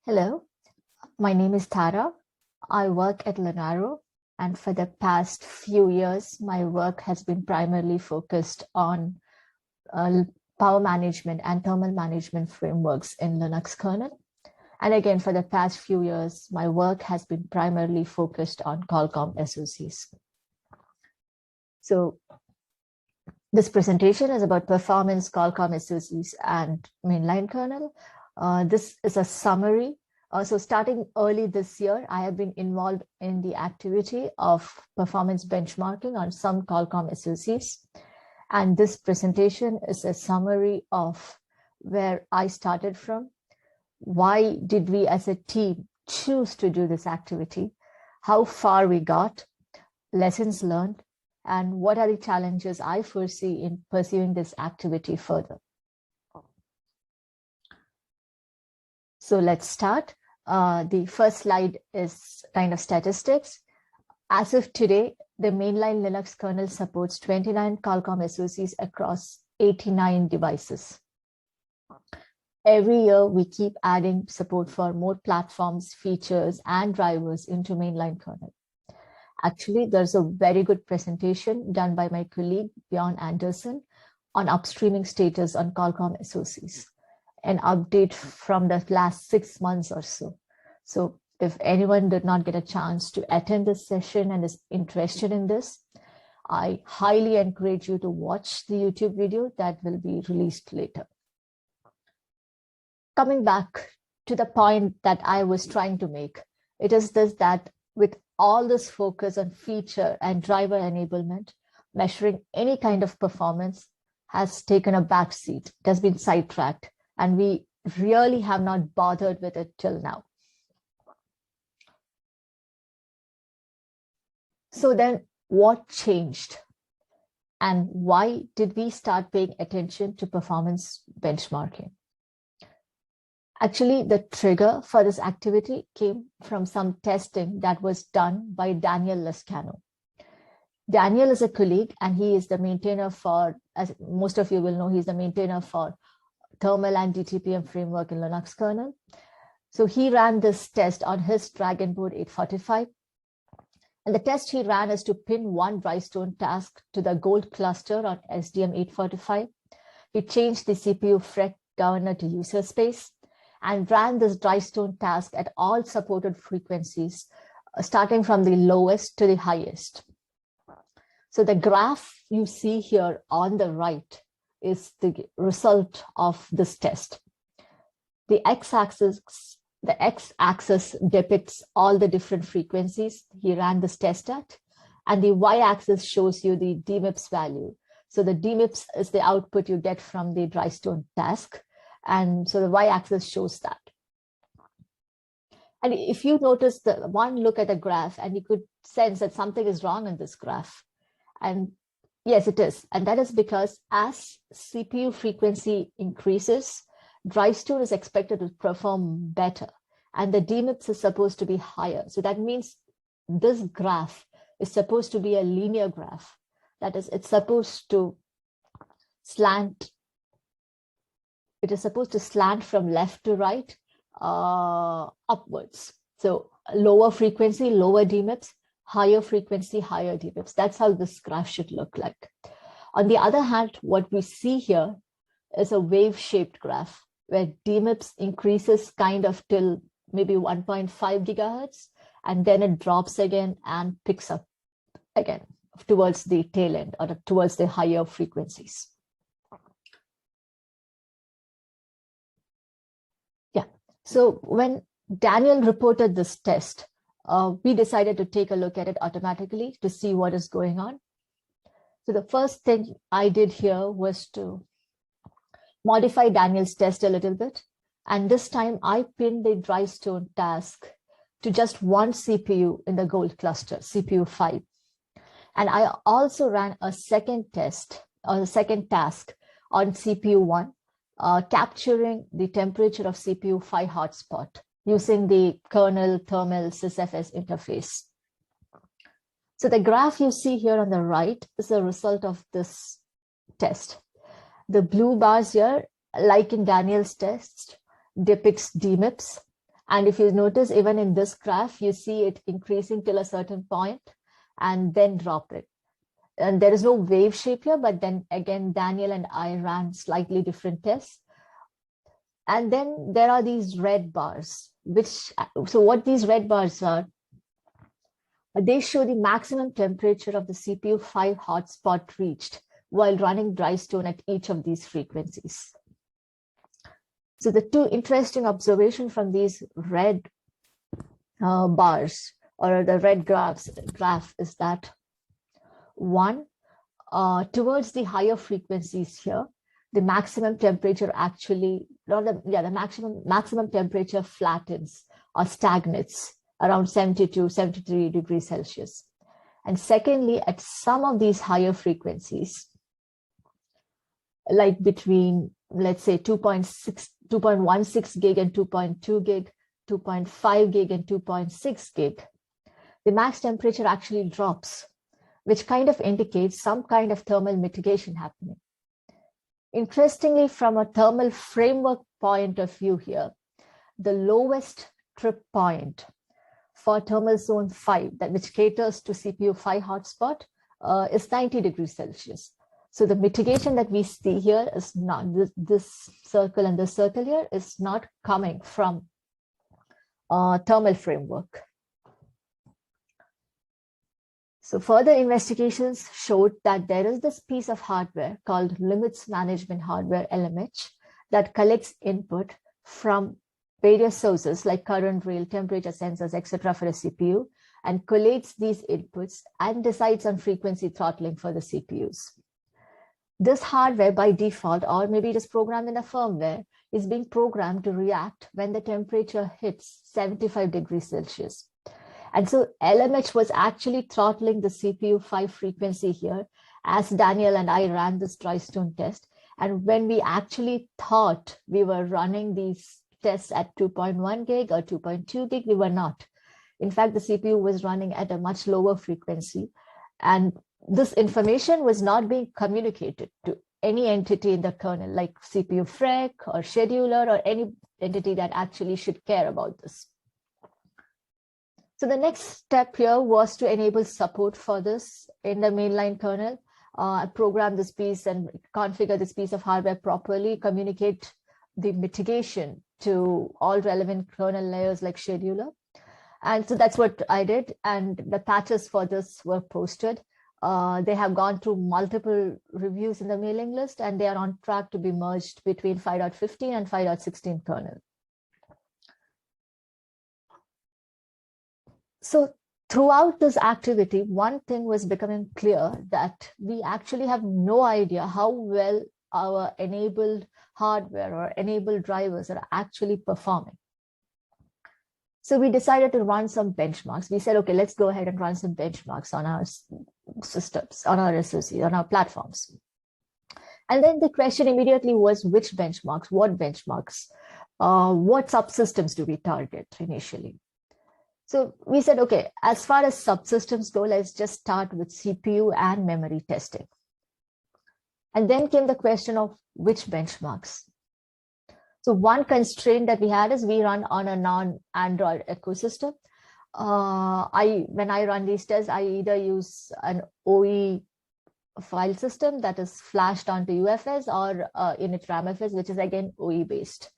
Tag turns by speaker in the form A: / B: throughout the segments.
A: Hello, my name is Tara. I work at Lenaro, and for the past few years, my work has been primarily focused on power management and thermal management frameworks in Linux kernel. And again, for the past few years, my work has been primarily focused on Qualcomm SoCs. So this presentation is about performance, Qualcomm SoCs, and mainline kernel. This is a summary. So starting early this year, I have been involved in the activity of performance benchmarking on some Qualcomm SoCs. And this presentation is a summary of where I started from. Why did we as a team choose to do this activity? How far we got, lessons learned, and what are the challenges I foresee in pursuing this activity further. So let's start. The first slide is kind of statistics. As of today, the mainline Linux kernel supports 29 Qualcomm SoCs across 89 devices. Every year, we keep adding support for more platforms, features, and drivers into mainline kernel. Actually, there's a very good presentation done by my colleague, Bjorn Anderson, on upstreaming status on Qualcomm SoCs, an update from the last 6 months or so. So if anyone did not get a chance to attend this session and is interested in this, I highly encourage you to watch the YouTube video that will be released later. Coming back to the point that I was trying to make, it is this that with all this focus on feature and driver enablement, measuring any kind of performance has taken a back seat. It has been sidetracked, and we really have not bothered with it till now. So then what changed? And why did we start paying attention to performance benchmarking? Actually, the trigger for this activity came from some testing that was done by Daniel Lescano. Daniel is a colleague, and he is the maintainer for, as most of you will know, he's the maintainer for thermal and DTPM framework in Linux kernel. So he ran this test on his Dragon board 845. And the test he ran is to pin one Drystone task to the gold cluster on SDM 845. He changed the CPU FREC governor to user space and ran this Drystone task at all supported frequencies, starting from the lowest to the highest. So the graph you see here on the right is the result of this test. The x-axis depicts all the different frequencies he ran this test at, and the y-axis shows you the DMIPS value. So the DMIPS is the output you get from the Drystone task, and so the y-axis shows that. And if you notice the one look at the graph, and you could sense that something is wrong in this graph. And yes, it is. And that is because as CPU frequency increases, Drystone is expected to perform better, and the DMIPS is supposed to be higher. So that means this graph is supposed to be a linear graph. That is, it's supposed to slant. It is supposed to slant from left to right, upwards. So lower frequency, lower DMIPS, higher frequency, higher DMIPS. That's how this graph should look like. On the other hand, what we see here is a wave-shaped graph where DMIPS increases kind of till maybe 1.5 gigahertz, and then it drops again and picks up again towards the tail end or towards the higher frequencies. Yeah, so when Daniel reported this test, we decided to take a look at it automatically to see what is going on. So the first thing I did here was to modify Daniel's test a little bit. And this time I pinned the Drystone task to just one CPU in the gold cluster, CPU 5. And I also ran a second test or a second task on CPU 1, capturing the temperature of CPU 5 hotspot using the kernel thermal sysfs interface. So the graph you see here on the right is a result of this test. The blue bars here, like in Daniel's test, depicts DMIPS, And if you notice, even in this graph, you see it increasing till a certain point and then drop it. And there is no wave shape here, but then again, Daniel and I ran slightly different tests. And then there are these red bars, so what these red bars are, they show the maximum temperature of the CPU 5 hotspot reached while running Drystone at each of these frequencies. So the two interesting observations from these red bars or the red graph is that one, towards the higher frequencies here, the maximum temperature actually, the maximum temperature flattens or stagnates around 72, 73 degrees Celsius. And secondly, at some of these higher frequencies, like between, let's say, 2.16 gig and 2.2 gig, 2.5 gig and 2.6 gig, the max temperature actually drops, which kind of indicates some kind of thermal mitigation happening. Interestingly, from a thermal framework point of view here, the lowest trip point for thermal zone 5, which caters to CPU 5 hotspot, is 90 degrees Celsius. So the mitigation that we see here is not, this circle and this circle here is not coming from thermal framework. So further investigations showed that there is this piece of hardware called Limits Management Hardware, LMH, that collects input from various sources like current rail, temperature sensors, etc. for a CPU, and collates these inputs and decides on frequency throttling for the CPUs. This hardware by default, or maybe it is programmed in a firmware, is being programmed to react when the temperature hits 75 degrees Celsius. And so LMH was actually throttling the CPU 5 frequency here as Daniel and I ran this Drystone test. And when we actually thought we were running these tests at 2.1 gig or 2.2 gig, we were not. In fact, the CPU was running at a much lower frequency. And this information was not being communicated to any entity in the kernel, like CPU FREC or scheduler or any entity that actually should care about this. So the next step here was to enable support for this in the mainline kernel, program this piece and configure this piece of hardware properly, communicate the mitigation to all relevant kernel layers like scheduler. And so that's what I did. And the patches for this were posted. They have gone through multiple reviews in the mailing list, and they are on track to be merged between 5.15 and 5.16 kernel. So throughout this activity, one thing was becoming clear, that we actually have no idea how well our enabled hardware or enabled drivers are actually performing. So we decided to run some benchmarks. We said, okay, let's go ahead and run some benchmarks on our systems, on our SoCs, on our platforms. And then the question immediately was, which benchmarks, what subsystems do we target initially? So we said, okay, as far as subsystems go, let's just start with CPU and memory testing. And then came the question of which benchmarks. So one constraint that we had is we run on a non-Android ecosystem. When I run these tests, I either use an OE file system that is flashed onto UFS or init RAMFS, which is again OE based.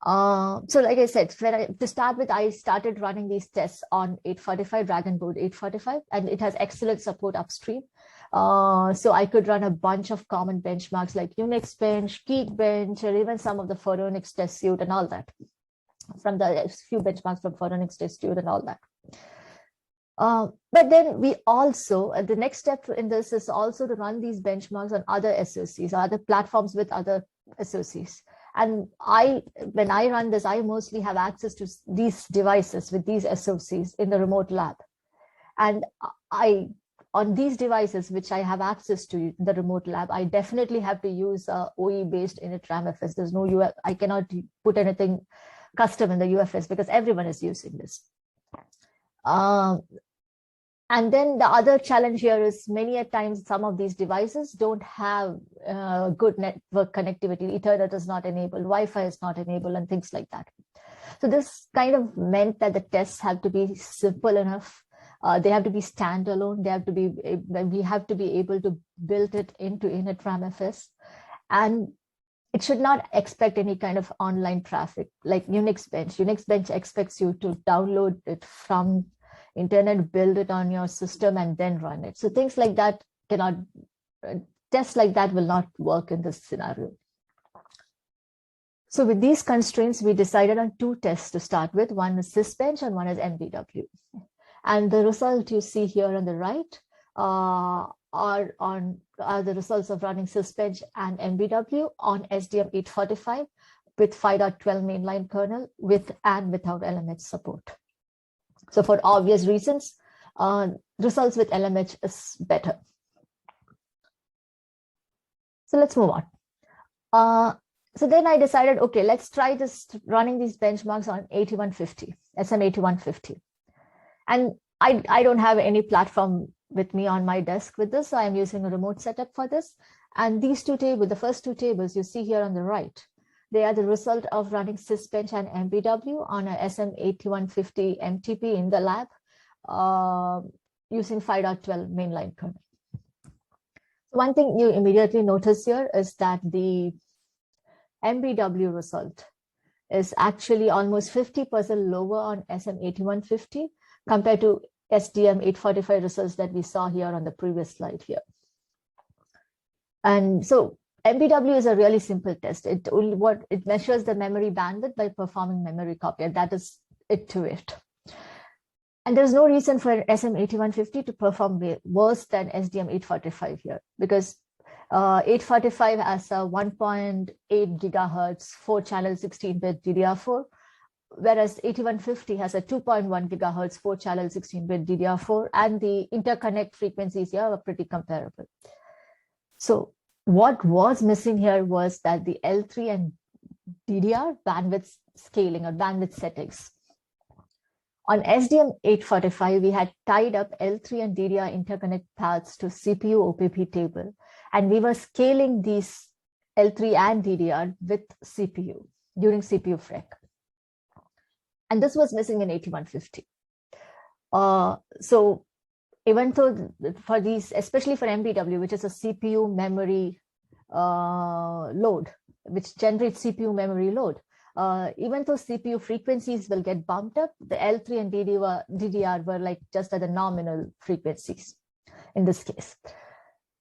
A: So like I said, to start with, I started running these tests on 845, Dragon Board 845, and it has excellent support upstream. So I could run a bunch of common benchmarks like Unix Bench, Geekbench, or even some of the Phoronix test suite and all that. From the few benchmarks from Phoronix test suite and all that. But then we also, the next step in this is also to run these benchmarks on other SoCs or other platforms with other SoCs. And when I run this, I mostly have access to these devices with these SoCs in the remote lab. And on these devices, which I have access to in the remote lab, I definitely have to use OE-based init RAMFS. There's no I cannot put anything custom in the UFS because everyone is using this. And And then the other challenge here is many a times some of these devices don't have good network connectivity. Ethernet is not enabled, Wi-Fi is not enabled, and things like that. So this kind of meant that the tests have to be simple enough. They have to be standalone. They have to be. We have to be able to build it into initramfs, and it should not expect any kind of online traffic like Unix Bench. Unix Bench expects you to download it from internet, build it on your system, and then run it. So things like that cannot, tests like that will not work in this scenario. So with these constraints, we decided on two tests to start with. One is SysBench and one is MBW. And the result you see here on the right are the results of running SysBench and MBW on SDM845 with 5.12 mainline kernel with and without LMH support. So for obvious reasons, results with LMH is better. So let's move on. So then I decided, okay, let's try this running these benchmarks on 8150, SM8150. And I don't have any platform with me on my desk with this, so I'm using a remote setup for this. And these two tables, the first two tables you see here on the right, they are the result of running SysBench and MBW on a SM8150 MTP in the lab using 5.12 mainline kernel. One thing you immediately notice here is that the MBW result is actually almost 50% lower on SM8150 compared to SDM845 results that we saw here on the previous slide here. And so MBW is a really simple test. It measures the memory bandwidth by performing memory copy, and that is it to it. And there's no reason for SM8150 to perform worse than SDM845 here, because 845 has a 1.8 gigahertz 4-channel 16-bit DDR4, whereas 8150 has a 2.1 gigahertz 4-channel 16-bit DDR4, and the interconnect frequencies here are pretty comparable. So what was missing here was that the L3 and DDR bandwidth scaling or bandwidth settings. On SDM845, we had tied up L3 and DDR interconnect paths to CPU OPP table, and we were scaling these L3 and DDR with CPU during CPU FREC. And this was missing in 8150. So even though for these, especially for MBW, which is a CPU memory load, which generates CPU memory load, even though CPU frequencies will get bumped up, the L3 and DDR were like just at the nominal frequencies in this case.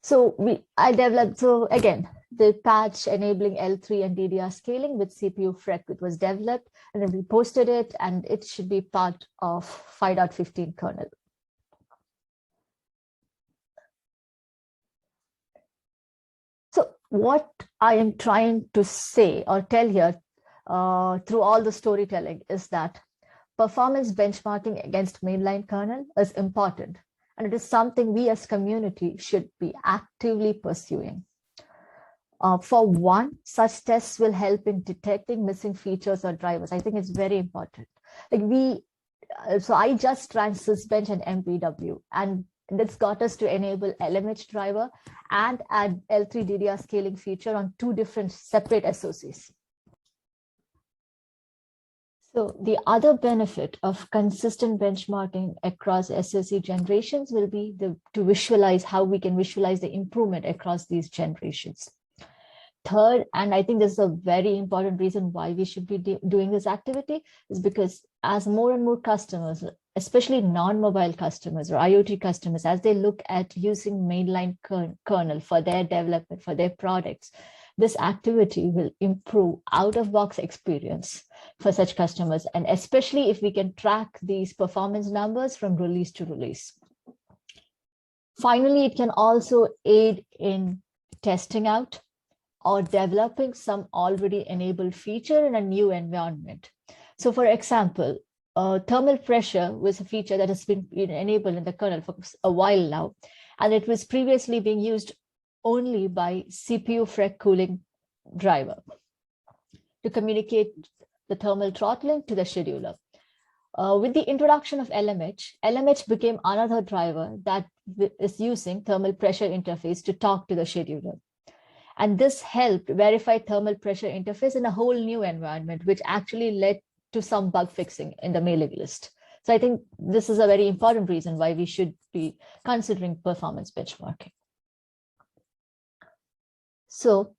A: So I developed, so again, the patch enabling L3 and DDR scaling with CPU FREC, it was developed, and then we posted it, and it should be part of 5.15 kernel. So what I am trying to say or tell here through all the storytelling is that performance benchmarking against mainline kernel is important, and it is something we as community should be actively pursuing. For one, such tests will help in detecting missing features or drivers. I think it's very important. Like so I just ran SysBench and MBW, and this got us to enable LMH driver and add L3 DDR scaling feature on two different separate SoCs. So the other benefit of consistent benchmarking across SoC generations will be to visualize how we can visualize the improvement across these generations. Third, and I think this is a very important reason why we should be doing this activity, is because as more and more customers, especially non-mobile customers or IoT customers, as they look at using mainline kernel for their development, for their products, this activity will improve out-of-box experience for such customers, and especially if we can track these performance numbers from release to release. Finally, it can also aid in testing out or developing some already enabled feature in a new environment. So for example, thermal pressure was a feature that has been enabled in the kernel for a while now, and it was previously being used only by CPU FREC cooling driver to communicate the thermal throttling to the scheduler. With the introduction of LMH became another driver that is using thermal pressure interface to talk to the scheduler. And this helped verify thermal pressure interface in a whole new environment, which actually led to some bug fixing in the mailing list. So I think this is a very important reason why we should be considering performance benchmarking. So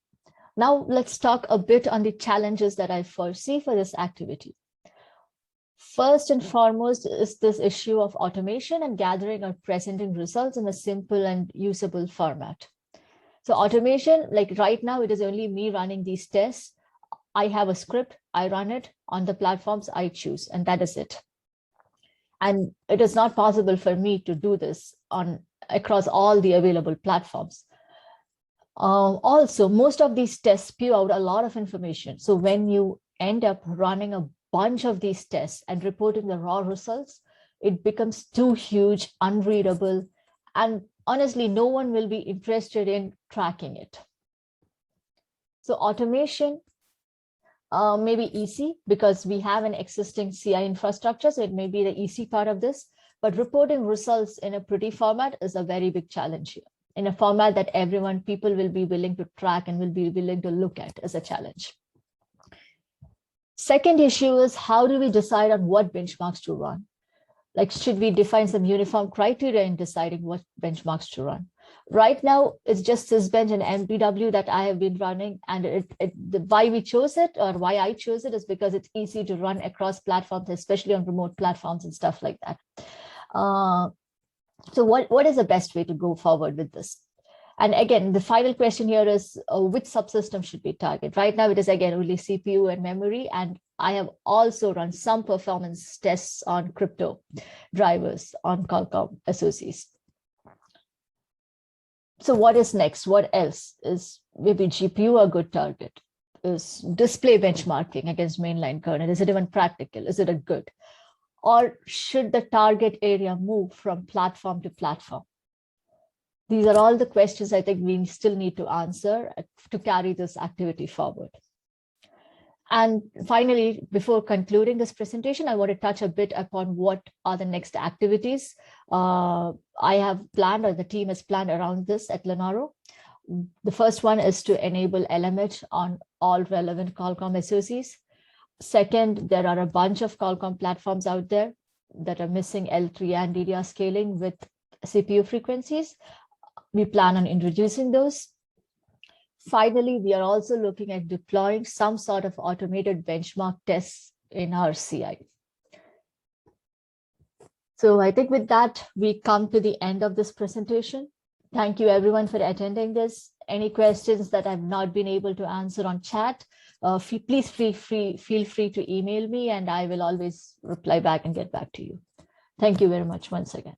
A: now let's talk a bit on the challenges that I foresee for this activity. First and foremost is this issue of automation and gathering or presenting results in a simple and usable format. So automation, like right now, it is only me running these tests. I have a script, I run it on the platforms I choose, and that is it. And it is not possible for me to do this across all the available platforms. Also, most of these tests spew out a lot of information. So when you end up running a bunch of these tests and reporting the raw results, it becomes too huge, unreadable, and honestly, no one will be interested in tracking it. So automation may be easy because we have an existing CI infrastructure, so it may be the easy part of this, but reporting results in a pretty format is a very big challenge here. In a format that people will be willing to track and will be willing to look at as a challenge. Second issue is, how do we decide on what benchmarks to run? Like, should we define some uniform criteria in deciding what benchmarks to run? Right now, it's just Sysbench and MBW that I have been running, and why we chose it, or why I chose it, is because it's easy to run across platforms, especially on remote platforms and stuff like that. So what is the best way to go forward with this? And again, the final question here is, which subsystem should we target? Right now, it is again only CPU and memory, and I have also run some performance tests on crypto drivers on Qualcomm Socs. So what is next? What else? Is maybe GPU a good target? Is display benchmarking against mainline kernel? Is it even practical? Is it a good? Or should the target area move from platform to platform? These are all the questions I think we still need to answer to carry this activity forward. And finally, before concluding this presentation, I want to touch a bit upon what are the next activities I have planned, or the team has planned around this at Lenovo. The first one is to enable LMH on all relevant Qualcomm SoCs. Second, there are a bunch of Qualcomm platforms out there that are missing L3 and DDR scaling with CPU frequencies. We plan on introducing those. Finally, we are also looking at deploying some sort of automated benchmark tests in our CI. So I think with that, we come to the end of this presentation. Thank you everyone for attending this. Any questions that I've not been able to answer on chat, please feel free to email me, and I will always reply back and get back to you. Thank you very much once again.